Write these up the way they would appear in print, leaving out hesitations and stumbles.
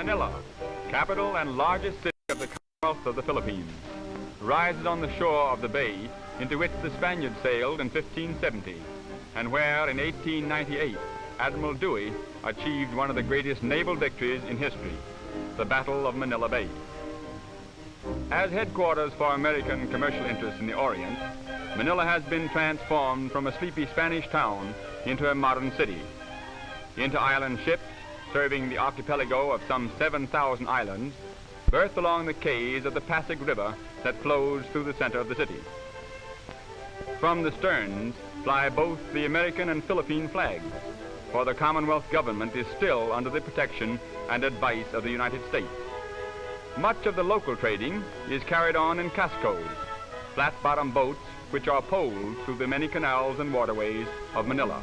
Manila, capital and largest city of the Commonwealth of the Philippines, rises on the shore of the bay into which the Spaniards sailed in 1570, and where in 1898 Admiral Dewey achieved one of the greatest naval victories in history, the Battle of Manila Bay. As headquarters for American commercial interests in the Orient, Manila has been transformed from a sleepy Spanish town into a modern city. Inter-island ships, serving the archipelago of some 7,000 islands, berth along the quays of the Pasig River that flows through the center of the city. From the sterns fly both the American and Philippine flags, for the Commonwealth government is still under the protection and advice of the United States. Much of the local trading is carried on in cascos, flat-bottom boats which are poled through the many canals and waterways of Manila.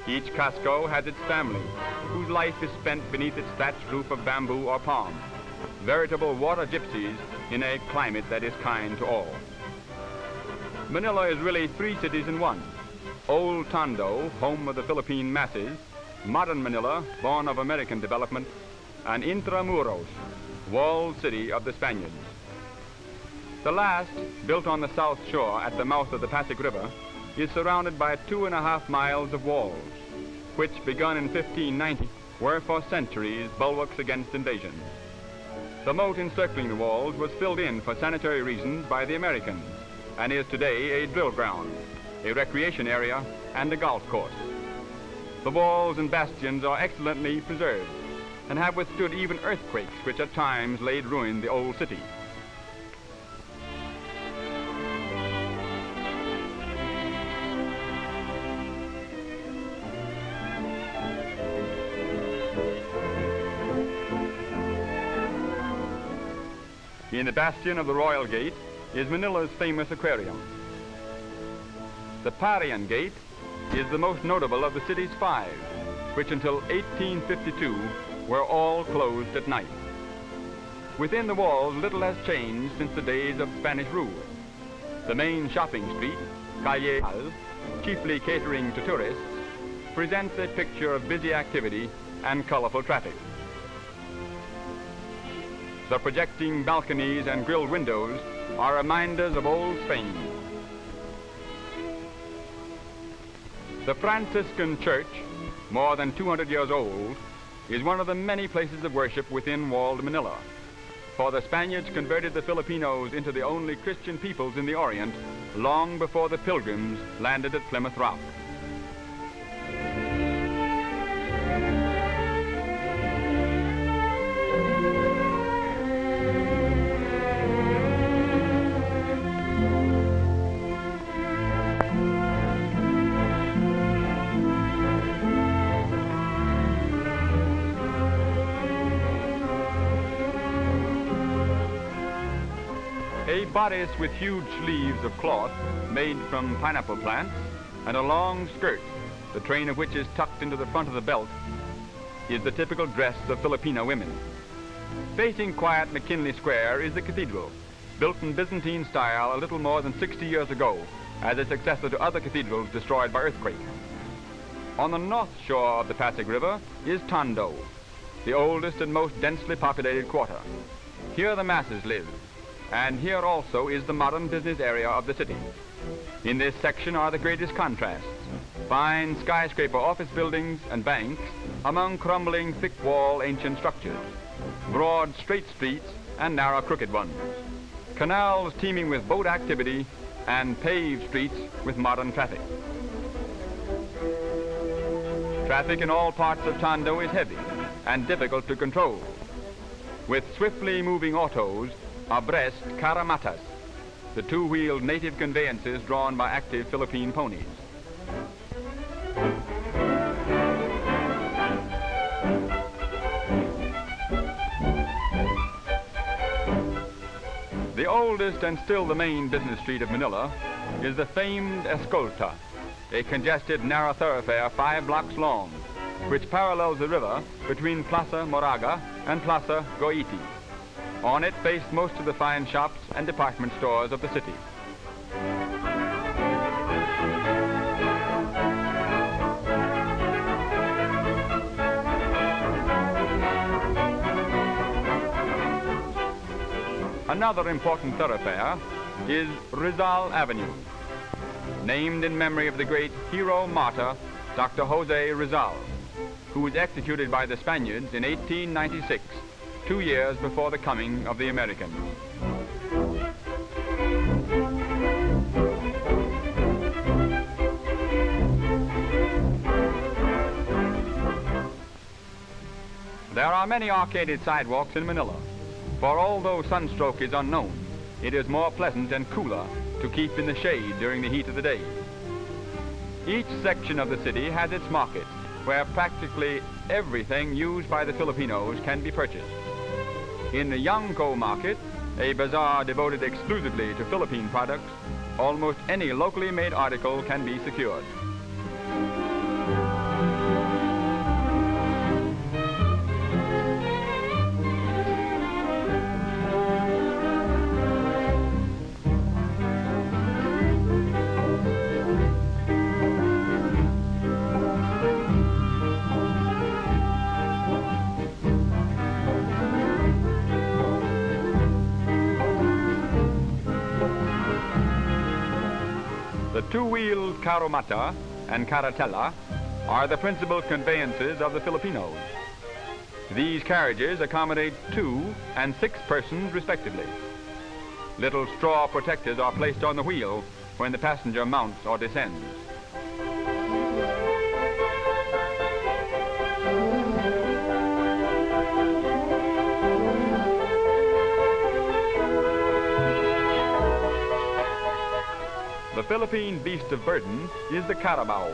Each casco has its family, whose life is spent beneath its thatched roof of bamboo or palm, veritable water gypsies in a climate that is kind to all. Manila is really three cities in one. Old Tondo, home of the Philippine masses, modern Manila, born of American development, and Intramuros, walled city of the Spaniards. The last, built on the south shore at the mouth of the Pasig River, is surrounded by 2.5 miles of walls, which, begun in 1590, were for centuries bulwarks against invasion. The moat encircling the walls was filled in for sanitary reasons by the Americans, and is today a drill ground, a recreation area, and a golf course. The walls and bastions are excellently preserved, and have withstood even earthquakes which at times laid ruin to the old city. In the bastion of the Royal Gate is Manila's famous aquarium. The Parian Gate is the most notable of the city's 5, which until 1852 were all closed at night. Within the walls, little has changed since the days of Spanish rule. The main shopping street, Calle, chiefly catering to tourists, presents a picture of busy activity and colorful traffic. The projecting balconies and grilled windows are reminders of old Spain. The Franciscan Church, more than 200 years old, is one of the many places of worship within walled Manila, for the Spaniards converted the Filipinos into the only Christian peoples in the Orient long before the Pilgrims landed at Plymouth Rock. A bodice with huge sleeves of cloth made from pineapple plants and a long skirt, the train of which is tucked into the front of the belt, is the typical dress of Filipino women. Facing quiet McKinley Square is the cathedral, built in Byzantine style a little more than 60 years ago as a successor to other cathedrals destroyed by earthquake. On the north shore of the Pasig River is Tondo, the oldest and most densely populated quarter. Here the masses live, and here also is the modern business area of the city. In this section are the greatest contrasts: fine skyscraper office buildings and banks among crumbling thick-wall ancient structures, broad straight streets and narrow crooked ones, canals teeming with boat activity, and paved streets with modern traffic. Traffic in all parts of Tondo is heavy and difficult to control, with swiftly moving autos abreast caramatas, the two-wheeled native conveyances drawn by active Philippine ponies. The oldest and still the main business street of Manila is the famed Escolta, a congested narrow thoroughfare 5 blocks long, which parallels the river between Plaza Moraga and Plaza Goiti. On it face most of the fine shops and department stores of the city. Another important thoroughfare is Rizal Avenue, named in memory of the great hero martyr, Dr. Jose Rizal, who was executed by the Spaniards in 1896, 2 years before the coming of the Americans. There are many arcaded sidewalks in Manila, for although sunstroke is unknown, it is more pleasant and cooler to keep in the shade during the heat of the day. Each section of the city has its market, where practically everything used by the Filipinos can be purchased. In the Yangko market, a bazaar devoted exclusively to Philippine products, almost any locally made article can be secured. The two-wheeled carromata and carretela are the principal conveyances of the Filipinos. These carriages accommodate 2 and 6 persons respectively. Little straw protectors are placed on the wheel when the passenger mounts or descends. The Philippine beast of burden is the carabao.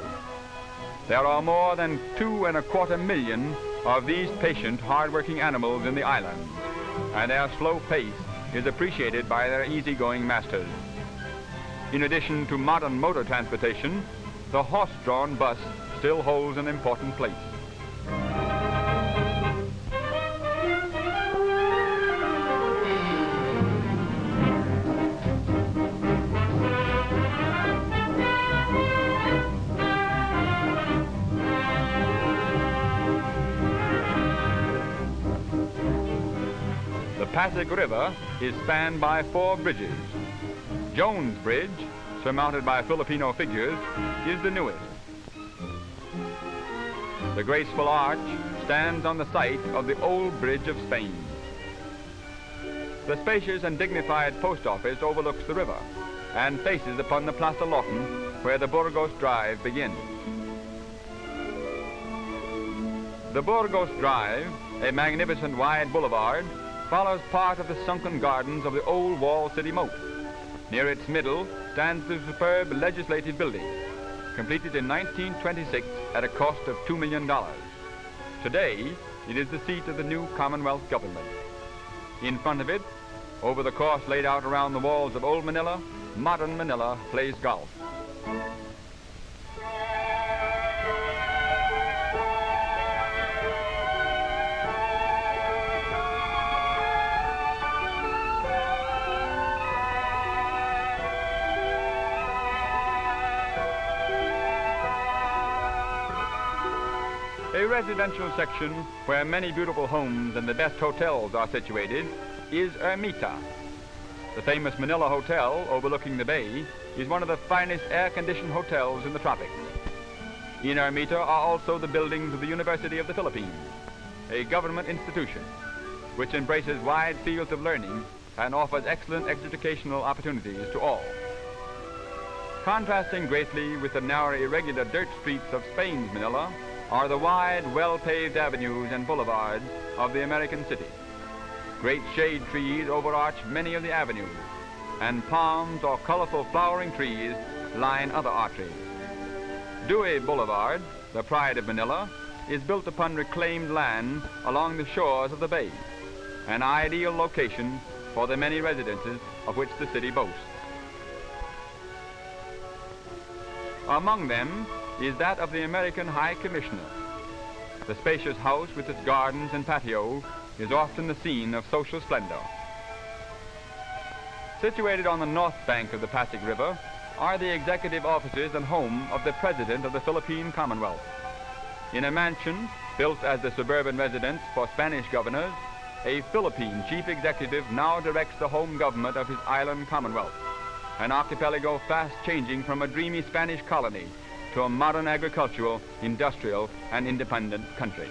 There are more than 2.25 million of these patient, hard-working animals in the islands, and their slow pace is appreciated by their easygoing masters. In addition to modern motor transportation, the horse-drawn bus still holds an important place. The Pasig River is spanned by 4 bridges. Jones Bridge, surmounted by Filipino figures, is the newest. The graceful arch stands on the site of the old Bridge of Spain. The spacious and dignified post office overlooks the river and faces upon the Plaza Lawton, where the Burgos Drive begins. The Burgos Drive, a magnificent wide boulevard, follows part of the sunken gardens of the old walled city moat. Near its middle stands the superb legislative building, completed in 1926 at a cost of $2 million. Today, it is the seat of the new Commonwealth government. In front of it, over the course laid out around the walls of old Manila, modern Manila plays golf. A residential section where many beautiful homes and the best hotels are situated is Ermita. The famous Manila Hotel overlooking the bay is one of the finest air-conditioned hotels in the tropics. In Ermita are also the buildings of the University of the Philippines, a government institution which embraces wide fields of learning and offers excellent educational opportunities to all. Contrasting greatly with the narrow, irregular dirt streets of Spain's Manila are the wide, well-paved avenues and boulevards of the American city. Great shade trees overarch many of the avenues, and palms or colorful flowering trees line other arteries. Dewey Boulevard, the pride of Manila, is built upon reclaimed land along the shores of the bay, an ideal location for the many residences of which the city boasts. Among them is that of the American High Commissioner. The spacious house with its gardens and patio is often the scene of social splendor. Situated on the north bank of the Pasig River are the executive offices and home of the President of the Philippine Commonwealth. In a mansion built as the suburban residence for Spanish governors, a Philippine chief executive now directs the home government of his island commonwealth, an archipelago fast changing from a dreamy Spanish colony to a modern agricultural, industrial, and independent country.